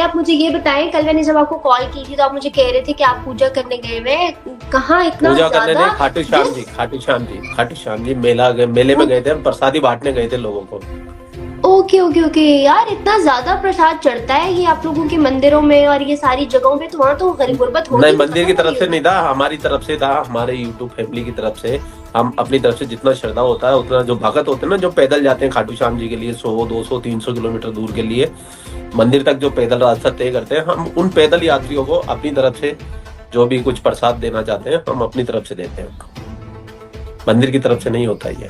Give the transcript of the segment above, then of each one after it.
आप मुझे ये बताएं, कल मैंने जब आपको कॉल की थी तो आप मुझे कह रहे थे कि आप पूजा करने गए हुए, कहाँ इतना पूजा करने ज्यादा? नहीं, खाटू श्याम जी, खाटू श्याम जी, खाटू श्याम जी मेले में गए थे हम, प्रसादी बांटने गए थे लोगों को। ओके ओके ओके यार, इतना ज्यादा प्रसाद चढ़ता है ये आप लोगों के मंदिरों में और ये सारी जगहों पे, तो वहाँ तो गरीब गुरबत होगी। नहीं, मंदिर की तरफ से नहीं था, हमारी तरफ से था, हमारे यूट्यूब फैमिली की तरफ से। हम अपनी तरफ से जितना श्रद्धा होता है उतना, जो भगत होते हैं ना, जो पैदल जाते हैं खाटू श्याम जी के लिए 100, 200, 300 किलोमीटर दूर के लिए मंदिर तक जो पैदल रास्ता तय करते हैं, हम उन पैदल यात्रियों को अपनी तरफ से जो भी कुछ प्रसाद देना चाहते हैं हम अपनी तरफ से देते हैं, मंदिर की तरफ से नहीं होता ये।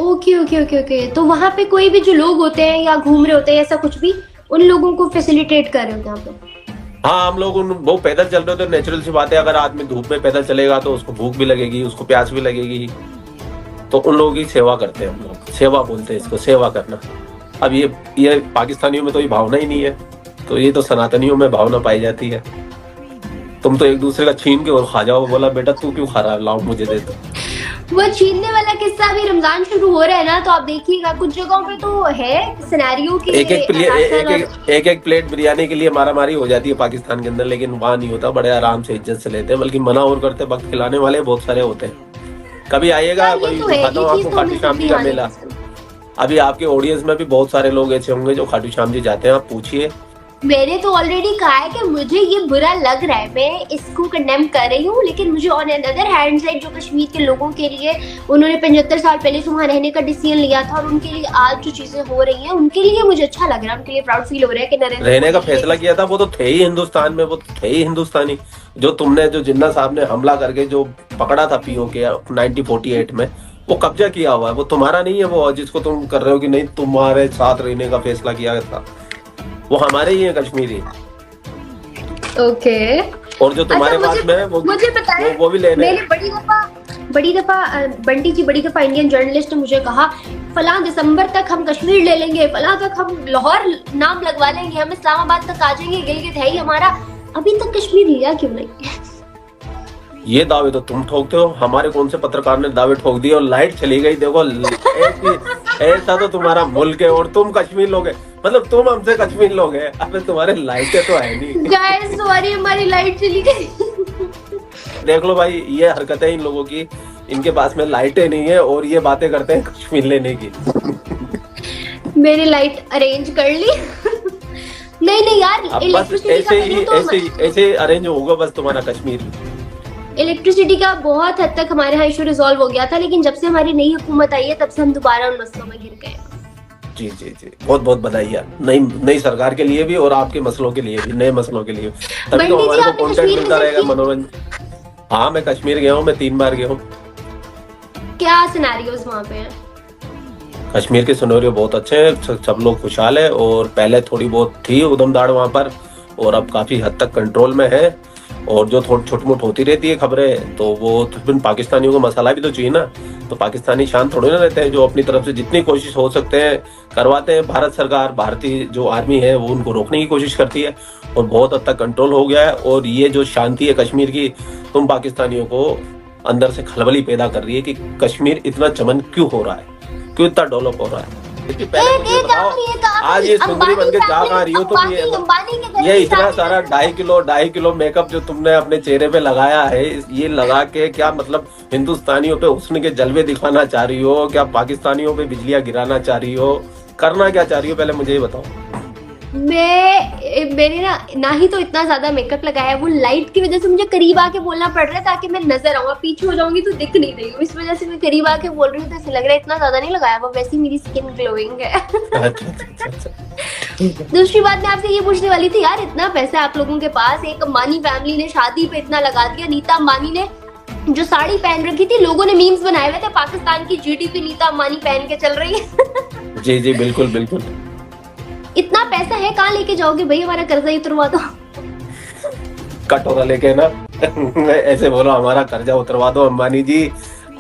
ओके ओके ओके ओके, तो वहाँ पे कोई भी जो लोग होते हैं या घूम रहे होते हैं ऐसा कुछ भी, उन लोगों को फैसिलिटेट कर रहे होते हैं आप लोग? हाँ, हम लोग वो पैदल चल रहे हो तो नेचुरल सी बात है, अगर आदमी धूप में पैदल चलेगा तो उसको भूख भी लगेगी, उसको प्यास भी लगेगी, तो उन लोगों की सेवा करते हैं हम लोग। सेवा बोलते हैं इसको, सेवा करना। अब ये पाकिस्तानियों में तो ये भावना ही नहीं है, तो ये तो सनातनियों में भावना पाई जाती है। तुम तो एक दूसरे का छीन के और खा जाओ, बोला बेटा तू क्यों खा रहा है, लाओ मुझे दे दो। वो छीनने वाला किस्सा भी, रमजान शुरू हो रहा है ना, तो आप देखिएगा कुछ जगहों पे तो है सिनेरियो की एक एक प्लेट बिरयानी के लिए मारामारी हो जाती है पाकिस्तान के अंदर, लेकिन वहाँ नहीं होता, बड़े आराम से इज्जत से लेते हैं, बल्कि मना और करते वक्त खिलाने वाले बहुत सारे होते हैं। कभी आइएगा, कभी दिखाता हूँ आपको खाटू श्याम जी का मेला। अभी आपके ऑडियंस में भी बहुत सारे लोग ऐसे होंगे जो खाटू श्याम जी जाते हैं, आप पूछिए। मैंने तो ऑलरेडी कहा है कि मुझे ये बुरा लग रहा है, मैं इसको कंडेम कर रही हूँ, लेकिन मुझे ऑन अदर हैंड साइड जो कश्मीर के लोगों के लिए उन्होंने 75 साल पहले से वहाँ रहने का डिसीजन लिया था और उनके लिए आज जो चीजें हो रही हैं उनके लिए मुझे अच्छा लग रहा है, उनके लिए प्राउड फील हो रहा है कि नरेंद्र रहने का फैसला किया था, वो तो थे ही हिंदुस्तान में, वो तो थे ही हिंदुस्तानी। जो तुमने, जो जिन्ना साहब ने हमला करके जो पकड़ा था पीओके 1948 में, वो कब्जा किया हुआ है, वो तुम्हारा नहीं है। वो जिसको तुम कर रहे हो कि नहीं तुम्हारे साथ रहने का फैसला किया था, वो हमारे ही है कश्मीरी। ओके। और जो तुम्हारे पास में वो मुझे बताएं, वो भी लेने। मैंने बड़ी दफा बंटी जी, बड़ी दफा इंडियन जर्नलिस्ट ने मुझे कहा फलां दिसंबर तक हम कश्मीर ले लेंगे, फलां तक हम लाहौर नाम लगवा लेंगे, हम इस्लामाबाद तक आ जाएंगे, गिलगित है ही हमारा। अभी तक कश्मीर लिया क्यों नहीं? ये दावे तो तुम ठोकते हो, हमारे कौन से पत्रकार ने दावे ठोक दिए और लाइट चली गई। देखो ऐसा तो तुम्हारा मुल्क है और तुम कश्मीर लोग है, मतलब तुम हमसे कश्मीर लोग है। अबे तुम्हारे लाइटें तो है नहीं। गाइस सॉरी, हमारी लाइट चली गई। देख लो भाई, ये हरकतें इन लोगों की, इनके पास में लाइटें नहीं है और ये बातें करते हैं कश्मीर लेने की। मैंने लाइट अरेंज कर ली। नहीं यार, बस ऐसे अरेंज होगा बस तुम्हारा कश्मीर। इलेक्ट्रिसिटी का बहुत हद तक हमारे यहाँ इशू रिजॉल्व हो गया था, लेकिन जब से हमारी नई हुकूमत आई है तब से हम दोबारा उन मसलों में घिर गए। जी जी जी, बहुत बहुत बधाई यार नई सरकार के लिए भी और आपके मसलों के लिए भी, नए मसलों के लिए। तभी तो हमारे को कंटेंट मिलता रहेगा, मनोरंजन। हाँ, मैं कश्मीर गया हूँ, मैं 3 बार गया हूँ। क्या सिनेरियोस वहाँ पे हैं? कश्मीर के सिनेरियो बहुत अच्छे हैं, सब लोग खुशहाल है, और पहले थोड़ी बहुत थी उधमदाड़ वहाँ पर, और अब काफी हद तक कंट्रोल में है। और जो थोड़ी छोटी मोटी होती रहती है खबरें, तो वो तो पाकिस्तानियों को मसाला भी तो चाहिए ना, तो पाकिस्तानी शांत थोड़े ना रहते हैं, जो अपनी तरफ से जितनी कोशिश हो सकते हैं करवाते हैं। भारत सरकार, भारतीय जो आर्मी है वो उनको रोकने की कोशिश करती है और बहुत हद तक कंट्रोल हो गया है। और ये जो शांति है कश्मीर की, तुम पाकिस्तानियों को अंदर से खलबली पैदा कर रही है कि कश्मीर इतना चमन क्यों हो रहा है, क्यों इतना डेवलप हो रहा है। आज ये सुंदरी बन के जा कहाँ रही हो तुम? ये इतना सारा 2.5 किलो मेकअप जो तुमने अपने चेहरे पे लगाया है, ये लगा के क्या मतलब हिंदुस्तानियों पे हुस्न के जलवे दिखाना चाह रही हो? क्या पाकिस्तानियों पे बिजलियां गिराना चाह रही हो? करना क्या चाह रही हो, पहले मुझे ये बताओ। मैंने ना ही तो इतना ज्यादा मेकअप लगाया है, वो लाइट की वजह से मुझे करीब आके बोलना पड़ रहा है ताकि मैं नजर आऊँ, पीछे हो जाऊंगी तो दिख नहीं रही हूँ, इस वजह से मैं करीब आके बोल रही हूँ, तो ऐसे लग रहा है इतना ज्यादा नहीं लगाया हुआ, वैसे मेरी स्किन ग्लोइंग है। दूसरी बात मैं आपसे ये पूछने वाली थी यार, इतना पैसा आप लोगों के पास, एक अंबानी फैमिली ने शादी पे इतना लगा दिया, नीता अंबानी ने जो साड़ी पहन रखी थी, लोगों ने मीम्स बनाए हुए थे, पाकिस्तान की जीडीपी नीता अंबानी पहन के चल रही है। जी जी बिल्कुल बिल्कुल। इतना पैसा है, कहाँ लेके जाओगे भाई? हमारा कर्जा ही उतरवा दो। कटोरा लेके ना ऐसे बोलो हमारा कर्जा उतरवा दो अंबानी जी,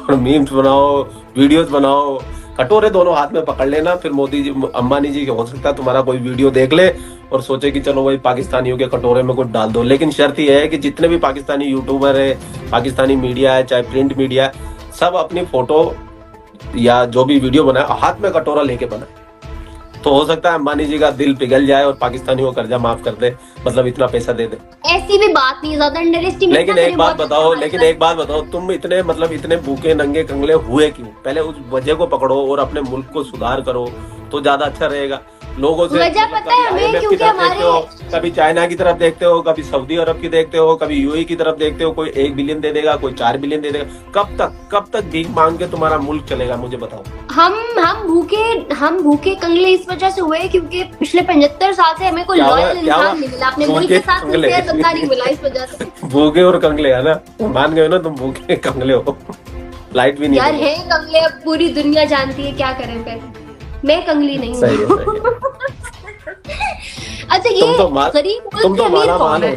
और मीम्स बनाओ, वीडियोस बनाओ, कटोरे दोनों हाथ में पकड़ लेना। फिर मोदी जी, अंबानी जी, हो सकता है तुम्हारा कोई वीडियो देख ले और सोचे कि चलो भाई पाकिस्तानियों के कटोरे में कुछ डाल दो। लेकिन शर्त यह है कि जितने भी पाकिस्तानी यूट्यूबर है, पाकिस्तानी मीडिया है, चाहे प्रिंट मीडिया, सब अपनी फोटो या जो भी वीडियो बनाए हाथ में कटोरा लेके बनाए। तो हो सकता है अंबानी जी का दिल पिघल जाए और पाकिस्तानियों को कर्जा माफ कर दे, मतलब इतना पैसा दे दे। ऐसी भी बात नहीं, ज्यादा अंडर एस्टिमेट। लेकिन एक बात बताओ, तुम इतने मतलब इतने भूखे नंगे कंगले हुए क्यों? पहले उस वजह को पकड़ो और अपने मुल्क को सुधार करो तो ज्यादा अच्छा रहेगा। लोगों से वजह पता है हमें, क्योंकि हमारे कभी चाइना की तरफ देखते हो, कभी सऊदी अरब की देखते हो, कभी यूएई की तरफ देखते हो, कोई 1 बिलियन दे देगा, कोई 4 बिलियन दे देगा। कब तक भीख मांग के तुम्हारा मुल्क चलेगा, मुझे बताओ। हम भूखे कंगले इस वजह से हुए क्योंकि पिछले 75 साल से हमें कोई लॉयल इंसान नहीं मिला, अपने मुल्क के साथ सिंसियर बंदा नहीं मिला, इस वजह से। भूखे और कंगले है ना, मान गए ना तुम, भूखे कंगले हो। लाइट भी नहीं यार है कंगले, अब पूरी दुनिया जानती है, क्या करें फिर। मैं कंगली नहीं हूँ। अच्छा ये गरीब मुल्क की अमीर कौन है?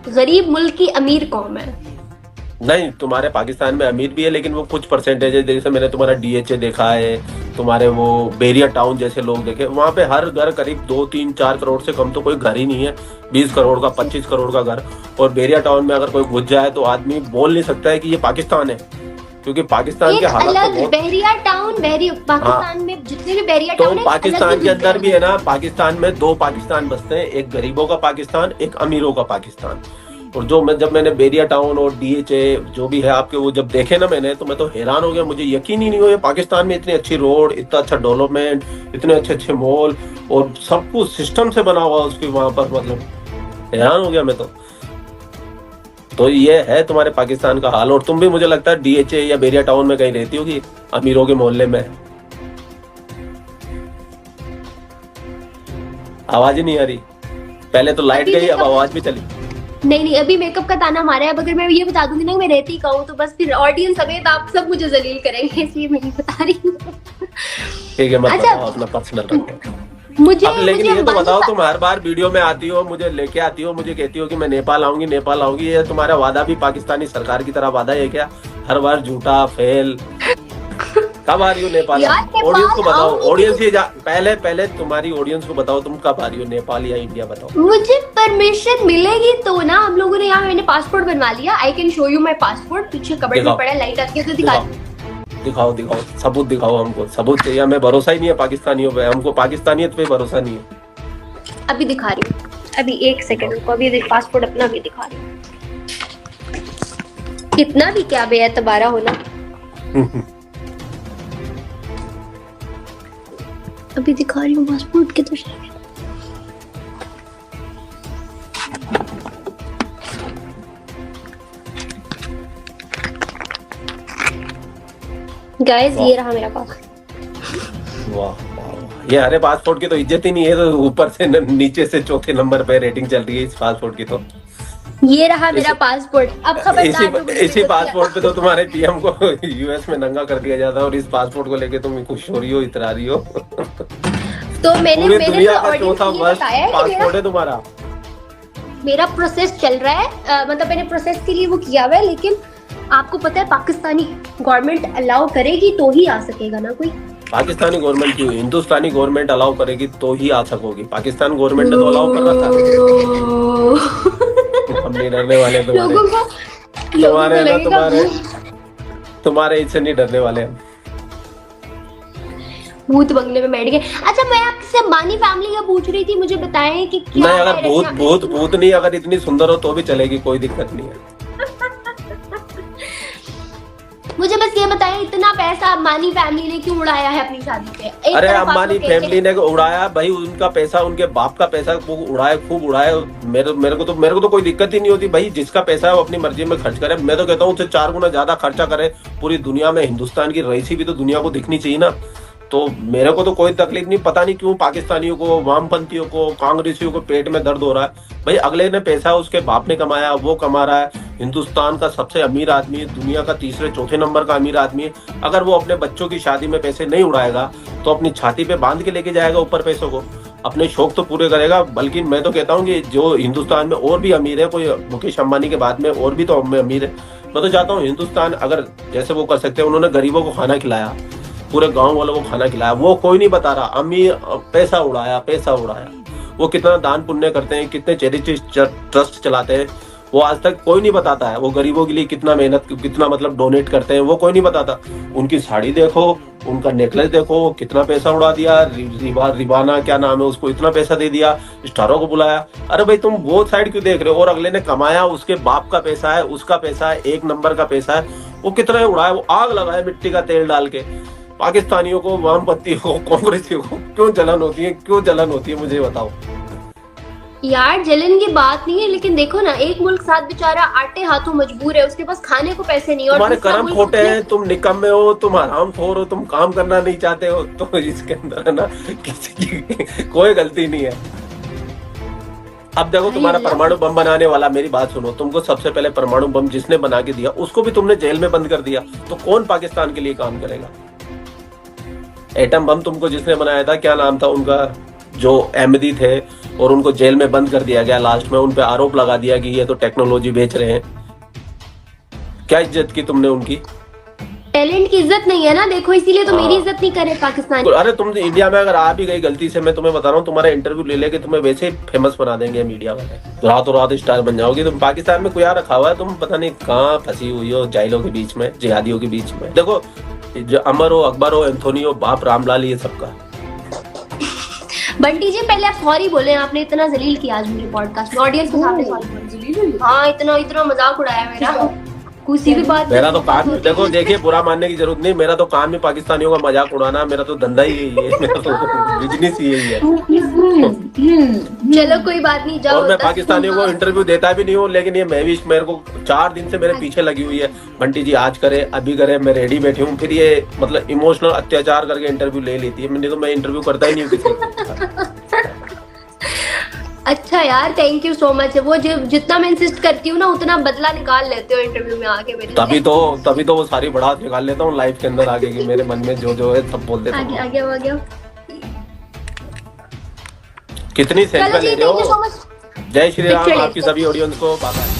गरीब मुल्क की अमीर कौन है? नहीं, तुम्हारे पाकिस्तान में अमीर भी है, लेकिन वो कुछ परसेंटेज है। जैसे मैंने तुम्हारा डीएचए देखा है, तुम्हारे वो बेरिया टाउन जैसे लोग देखे, वहाँ पे हर घर करीब 2, 3, 4 करोड़ से कम तो कोई घर ही नहीं है। 20 करोड़ का, 25 करोड़ का घर। और बेरिया टाउन में अगर कोई घुस जाए तो आदमी बोल नहीं सकता है कि ये पाकिस्तान है, क्योंकि पाकिस्तान के हालात अलग बहरिया टाउन, पाकिस्तान में जितने भी बहरिया टाउन है, पाकिस्तान के अंदर भी है ना। पाकिस्तान में 2 पाकिस्तान बसते हैं, एक गरीबों का पाकिस्तान, एक अमीरों का पाकिस्तान। और जब मैंने बेरिया टाउन और डीएचए जो भी है आपके वो जब देखे ना मैंने, तो मैं तो हैरान हो गया। मुझे यकीन ही नहीं हुआ पाकिस्तान में इतनी अच्छी रोड, इतना अच्छा डेवलपमेंट, इतने अच्छे मॉल और सब कुछ सिस्टम से बना हुआ उसके वहां पर, मतलब हैरान हो गया मैं तो ये है तुम्हारे पाकिस्तान का हाल। और तुम भी मुझे लगता है डीएचए या बेरिया टाउन में कहीं रहती होगी, अमीरों के मोहल्ले में। आवाज ही नहीं आ रही, पहले तो लाइट गई, अब आवाज भी चली। नहीं, अभी मेकअप का ताना मारा है। अब अगर मैं ये बता दूंगी ना मैं रहती कहूँ तो बस फिर ऑडियंस समेत आप सब मुझे जलील करेंगे, इसलिए मैं नहीं बता रही। ठीक है, मत बताओ, अपना पर्सनल रखो। लेकिन ये तो बताओ, तुम हर बार वीडियो में आती हो, मुझे लेके आती हो, मुझे कहती हो कि मैं नेपाल आऊंगी। ये तुम्हारा वादा भी पाकिस्तानी सरकार की तरह वादा है क्या? हर बार झूठा फेल। कब आ रही हो नेपाल? ऑडियंस को बताओ, ऑडियंस ये पहले तुम्हारी ऑडियंस को बताओ, तुम कब आ रही हो नेपाल या इंडिया, बताओ। मुझे परमिशन मिलेगी तो ना। हम लोगों ने यहाँ मैंने पासपोर्ट बनवा लिया। I can show you my passport, पीछे कबर्ड में पड़ा है, लाइट आती है तो दिखाओ, सबूत दिखाओ। हमको सबूत चाहिए, हमें भरोसा ही नहीं है पाकिस्तानियों पे, हमको पाकिस्तानियत पे भरोसा नहीं है। अभी दिखा रही हूँ, अभी 1 सेकंड को, अभी पासपोर्ट अपना भी दिखा रही हूँ। इतना भी क्या बेएतबारा होना। अभी दिखा रही हूँ पासपोर्ट के तो गाइस, ये रहा मेरा पासपोर्ट। वाह, ये हरे पासपोर्ट की तो इज्जत ही नहीं है, तो ऊपर से नीचे से चौथे नंबर पे रेटिंग चल रही है इस पासपोर्ट की। तो ये रहा मेरा पासपोर्ट। अब खबरदार, इसी पासपोर्ट पे तो तुम्हारे पीएम को यूएस में नंगा कर दिया जाता है, और इस पासपोर्ट को लेके तुम खुश हो रही हो, इतरा रही हो। तो मैंने दुनिया का चौथा वर्ष पासपोर्ट है तुम्हारा। मेरा प्रोसेस चल रहा है, मतलब मैंने प्रोसेस के लिए वो किया हुआ है, लेकिन आपको पता है पाकिस्तानी गवर्नमेंट अलाउ करेगी तो ही आ सकेगा ना कोई। पाकिस्तानी गवर्नमेंट क्यों, हिंदुस्तानी गवर्नमेंट अलाउ करेगी तो ही आ सकोगी। पाकिस्तान गवर्नमेंट ने तो अलाउ कर रखा है। हम नहीं डरने वाले तुम्हारे इससे नहीं डरने वाले हम। भूत बंगले में बैठ गए। अच्छा, मैं आपसे अंबानी फैमिली का पूछ रही थी, मुझे बताएं कि क्या नहीं, अगर भूत नहीं, अगर इतनी सुंदर हो तो भी चलेगी, कोई दिक्कत नहीं है। मुझे बस ये बताएं, इतना पैसा अंबानी फैमिली ने क्यों उड़ाया है अपनी शादी पे? अरे अंबानी फैमिली ने उड़ाया भाई, उनका पैसा, उनके बाप का पैसा वो उड़ाया, खूब उड़ाया। मेरे को तो कोई दिक्कत ही नहीं होती भाई, जिसका पैसा है वो अपनी मर्जी में खर्च करे। मैं तो कहता हूँ उससे 4 गुना ज्यादा खर्चा करे। पूरी दुनिया में हिंदुस्तान की रईसी भी तो दुनिया को दिखनी चाहिए ना। तो मेरे को तो कोई तकलीफ नहीं। पता नहीं क्यों पाकिस्तानियों को, वामपंथियों को, कांग्रेसियों को पेट में दर्द हो रहा है। भाई अगले ने पैसा उसके बाप ने कमाया, वो कमा रहा है। हिंदुस्तान का सबसे अमीर आदमी, दुनिया का 3-4 नंबर का अमीर आदमी। अगर वो अपने बच्चों की शादी में पैसे नहीं उड़ाएगा तो अपनी छाती पे बांध के लेके जाएगा ऊपर पैसों को, अपने शौक तो पूरे करेगा। बल्कि मैं तो कहता हूँ कि जो हिंदुस्तान में और भी अमीर है, कोई मुकेश अंबानी के बाद में और भी तो अमीर है। मैं तो चाहता हूँ हिंदुस्तान अगर जैसे वो कर सकते हैं, उन्होंने गरीबों को खाना खिलाया, पूरे गांव वालों को खाना खिलाया, वो कोई नहीं बता रहा। अमीर पैसा उड़ाया। वो कितना दान पुण्य करते हैं, कितने चैरिटी ट्रस्ट चलाते हैं, वो आज तक कोई नहीं बताता है। वो गरीबों के लिए कितना मेहनत, कितना मतलब डोनेट करते हैं, वो कोई नहीं बताता। उनकी साड़ी देखो, उनका नेकलेस देखो कितना पैसा उड़ा दिया, रिबाना क्या नाम है उसको, इतना पैसा दे दिया, स्टारों को बुलाया। अरे भाई तुम वो साइड क्यों देख रहे हो? और अगले ने कमाया, उसके बाप का पैसा है, उसका पैसा है, एक नंबर का पैसा है, वो कितना उड़ाया, वो आग लगाया मिट्टी का तेल डाल के। पाकिस्तानियों को, वामपंथियों को, कांग्रेसियों को क्यों जलन होती है, क्यों जलन होती है मुझे बताओ। यार जलन की बात नहीं है, लेकिन देखो ना, एक मुल्क साथ बेचारा आटे हाथों मजबूर है, उसके पास खाने को पैसे नहीं, और तुम्हारे दूसरा कर्म मुल्क खोटे अपने- हैं, तुम निकम्मे हो, तुम हरामखोर हो, तुम काम करना नहीं चाहते हो, तो इसके अंदर है ना किसी की कोई गलती नहीं है। अब देखो तुम्हारा परमाणु बम बनाने वाला, मेरी बात सुनो, तुमको सबसे पहले परमाणु बम जिसने बना के दिया उसको भी तुमने जेल में बंद कर दिया, तो कौन पाकिस्तान के लिए काम करेगा? एटम बम तुमको जिसने बनाया था, क्या नाम था उनका, जो अहमदी थे, और उनको जेल में बंद कर दिया गया, लास्ट में उन पे आरोप लगा दिया कि ये तो टेक्नोलॉजी बेच रहे हैं। क्या इज्जत की तुमने उनकी? टैलेंट की इज्जत नहीं है ना, देखो इसीलिए तो मेरी हाँ। इज्जत नहीं करे पाकिस्तान। तो अरे तुम इंडिया में अगर आ भी गई गलती से, मैं तुम्हें बता रहा हूँ, तुम्हारा इंटरव्यू ले लेके तुम्हें वैसे ही फेमस बना देंगे मीडिया वाले, तो रातों रात स्टार बन जाओगी तुम। पाकिस्तान में कोई आ रखा हुआ है, तुम पता नहीं कहाँ फंसी हुई हो, जाइलों के बीच में, जिहादियों के बीच में। देखो जो अमर हो, अकबर हो, एंथोनी हो, बाप रामलाल, ये सबका। बंटी जी पहले आप सॉरी बोले, आपने इतना जलील किया आज मुझे पॉडकास्ट में, ऑडियंस के सामने सॉरी। हाँ, इतना इतना मजाक उड़ाया मेरा, किसी भी बात। मेरा तो काम, देखो देखिए बुरा मानने की जरूरत नहीं, मेरा तो काम ही पाकिस्तानियों का मजाक उड़ाना, मेरा तो धंधा ही यही है, मेरा तो बिजनेस ही यही है। चलो कोई बात नहीं, जाओ। और मैं पाकिस्तानियों को इंटरव्यू देता भी नहीं हूँ, लेकिन ये महविश मेरे को 4 दिन से मेरे पीछे लगी हुई है, बंटी जी आज करे, अभी करे, मैं रेडी बैठी हूँ, फिर ये मतलब इमोशनल अत्याचार करके इंटरव्यू ले लेती है। मैंने तो मैं इंटरव्यू करता ही नहीं हूँ किसी। अच्छा यार, थैंक यू सो मच। वो जितना मैं इंसिस्ट करती हूँ ना, उतना बदला निकाल लेते हो इंटरव्यू में आके मेरे से। तभी तो वो सारी बढ़ात निकाल लेता हूँ लाइफ के अंदर आगे, कि मेरे मन में जो है सब बोल देता हूँ। आ गया। कितनी सेल्फी ले रहे थैंक यू सो हो? मच। जय श्री राम, पिक्चर आपकी सभी ऑडियंस को बाय।